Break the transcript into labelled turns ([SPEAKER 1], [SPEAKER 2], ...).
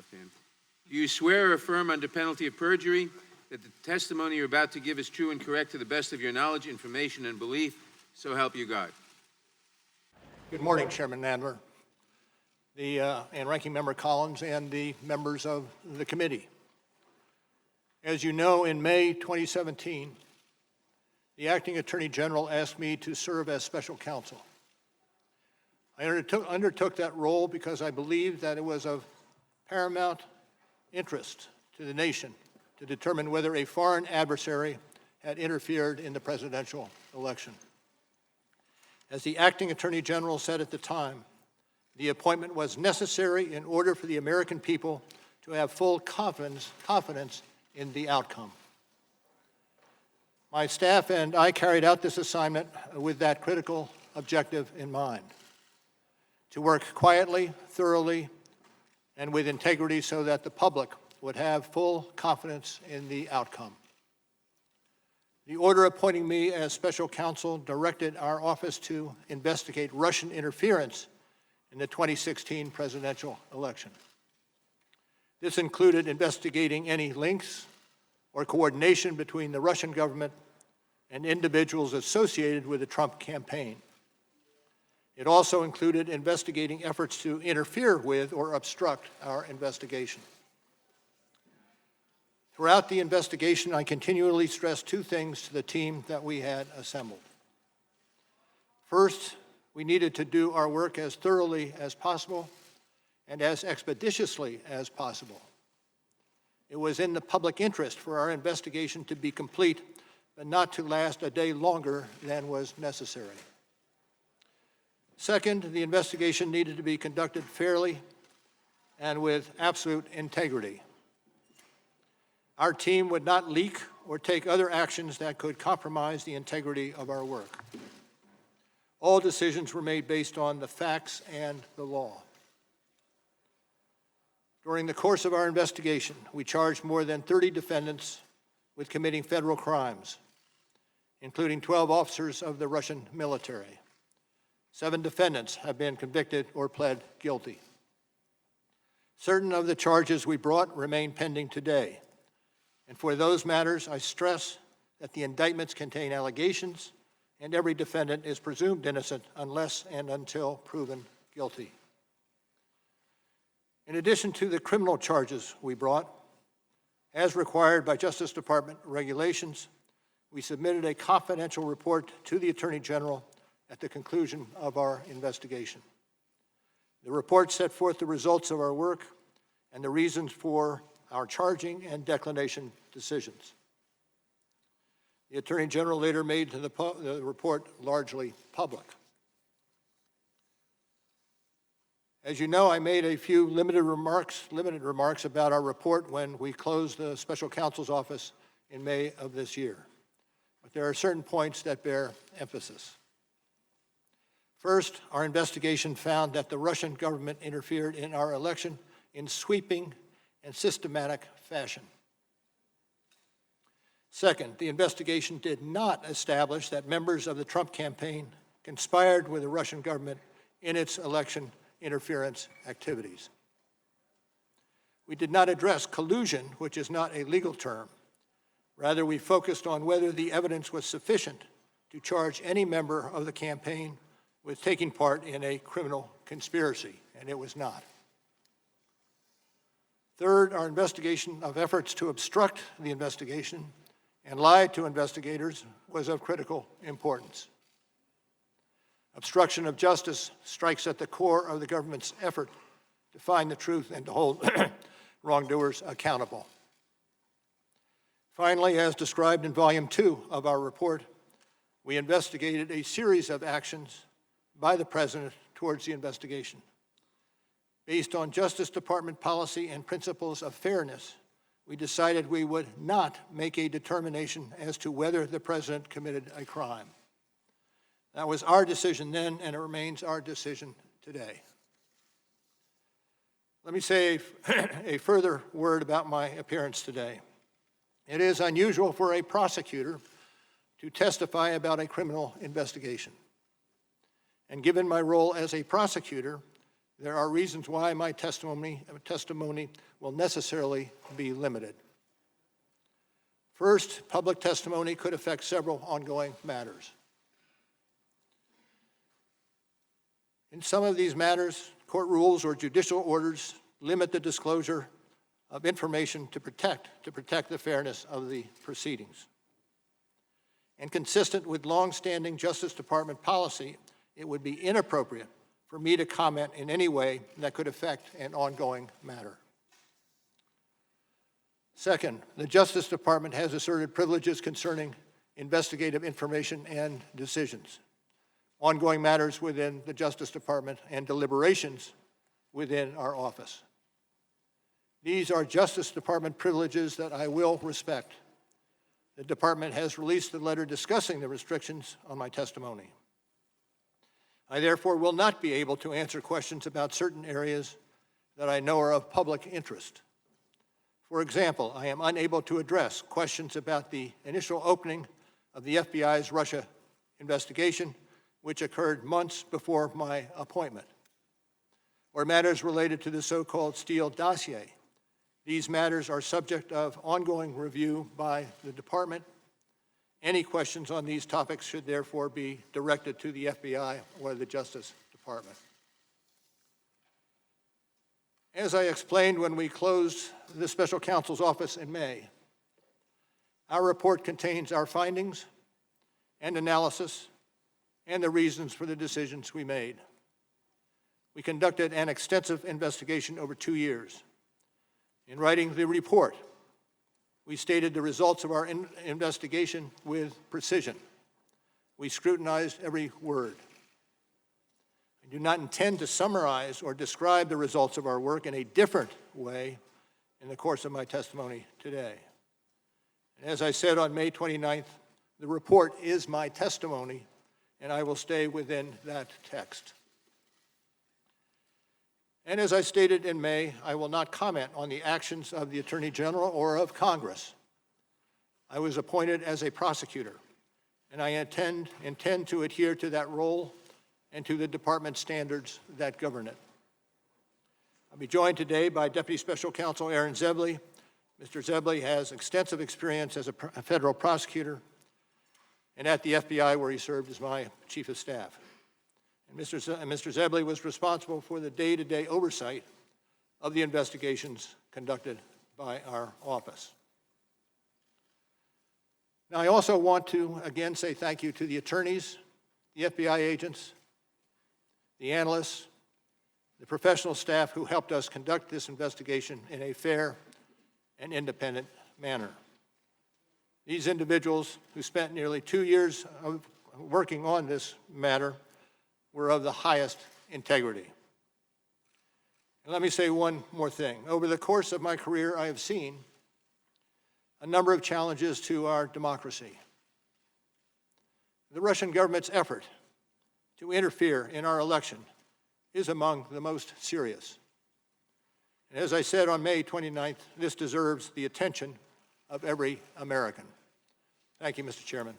[SPEAKER 1] left hand. Do you swear or affirm under penalty of perjury that the testimony you're about to give is true and correct to the best of your knowledge, information, and belief? So help you God.
[SPEAKER 2] Good morning, Chairman Nadler, and Ranking Member Collins, and the members of the committee. As you know, in May 2017, the Acting Attorney General asked me to serve as special counsel. I undertook that role because I believed that it was of paramount interest to the nation to determine whether a foreign adversary had interfered in the presidential election. As the Acting Attorney General said at the time, the appointment was necessary in order for the American people to have full confidence in the outcome. My staff and I carried out this assignment with that critical objective in mind: to work quietly, thoroughly, and with integrity so that the public would have full confidence in the outcome. The order appointing me as special counsel directed our office to investigate Russian interference in the 2016 presidential election. This included investigating any links or coordination between the Russian government and individuals associated with the Trump campaign. It also included investigating efforts to interfere with or obstruct our investigation. Throughout the investigation, I continually stressed two things to the team that we had assembled. First, we needed to do our work as thoroughly as possible and as expeditiously as possible. It was in the public interest for our investigation to be complete, but not to last a day longer than was necessary. Second, the investigation needed to be conducted fairly and with absolute integrity. Our team would not leak or take other actions that could compromise the integrity of our work. All decisions were made based on the facts and the law. During the course of our investigation, we charged more than 30 defendants with committing federal crimes, including 12 officers of the Russian military. 7 defendants have been convicted or pled guilty. Certain of the charges we brought remain pending today. And for those matters, I stress that the indictments contain allegations, and every defendant is presumed innocent unless and until proven guilty. In addition to the criminal charges we brought, as required by Justice Department regulations, we submitted a confidential report to the Attorney General at the conclusion of our investigation. The report set forth the results of our work and the reasons for our charging and declination decisions. The Attorney General later made the report largely public. As you know, I made a few limited remarks about our report when we closed the special counsel's office in May of this year. But there are certain points that bear emphasis. First, our investigation found that the Russian government interfered in our election in sweeping and systematic fashion. Second, the investigation did not establish that members of the Trump campaign conspired with the Russian government in its election interference activities. We did not address collusion, which is not a legal term. Rather, we focused on whether the evidence was sufficient to charge any member of the campaign with taking part in a criminal conspiracy, and it was not. Third, our investigation of efforts to obstruct the investigation and lie to investigators was of critical importance. Obstruction of justice strikes at the core of the government's effort to find the truth and to hold wrongdoers accountable. Finally, as described in Volume 2 of our report, we investigated a series of actions by the President towards the investigation. Based on Justice Department policy and principles of fairness, we decided we would not make a determination as to whether the President committed a crime. That was our decision then, and it remains our decision today. Let me say a further word about my appearance today. It is unusual for a prosecutor to testify about a criminal investigation. And given my role as a prosecutor, there are reasons why my testimony will necessarily be limited. First, public testimony could affect several ongoing matters. In some of these matters, court rules or judicial orders limit the disclosure of information to protect the fairness of the proceedings. And consistent with long-standing Justice Department policy, it would be inappropriate for me to comment in any way that could affect an ongoing matter. Second, the Justice Department has asserted privileges concerning investigative information and decisions, ongoing matters within the Justice Department, and deliberations within our office. These are Justice Department privileges that I will respect. The Department has released a letter discussing the restrictions on my testimony. I therefore will not be able to answer questions about certain areas that I know are of public interest. For example, I am unable to address questions about the initial opening of the FBI's Russia investigation, which occurred months before my appointment, or matters related to the so-called Steele dossier. These matters are subject of ongoing review by the Department. Any questions on these topics should therefore be directed to the FBI or the Justice Department. As I explained when we closed the Special Counsel's office in May, our report contains our findings and analysis and the reasons for the decisions we made. We conducted an extensive investigation over 2 years. In writing the report, we stated the results of our investigation with precision. We scrutinized every word. I do not intend to summarize or describe the results of our work in a different way in the course of my testimony today. And as I said on May 29th, the report is my testimony, and I will stay within that text. And as I stated in May, I will not comment on the actions of the Attorney General or of Congress. I was appointed as a prosecutor, and I intend to adhere to that role and to the Department standards that govern it. I'll be joined today by Deputy Special Counsel Aaron Zebley. Mr. Zebley has extensive experience as a federal prosecutor and at the FBI, where he served as my Chief of Staff. And Mr. Zebley was responsible for the day-to-day oversight of the investigations conducted by our office. Now, I also want to again say thank you to the attorneys, the FBI agents, the analysts, the professional staff who helped us conduct this investigation in a fair and independent manner. These individuals who spent nearly 2 years of working on this matter were of the highest integrity. And let me say one more thing. Over the course of my career, I have seen a number of challenges to our democracy. The Russian government's effort to interfere in our election is among the most serious. And as I said on May 29th, this deserves the attention of every American. Thank you, Mr. Chairman.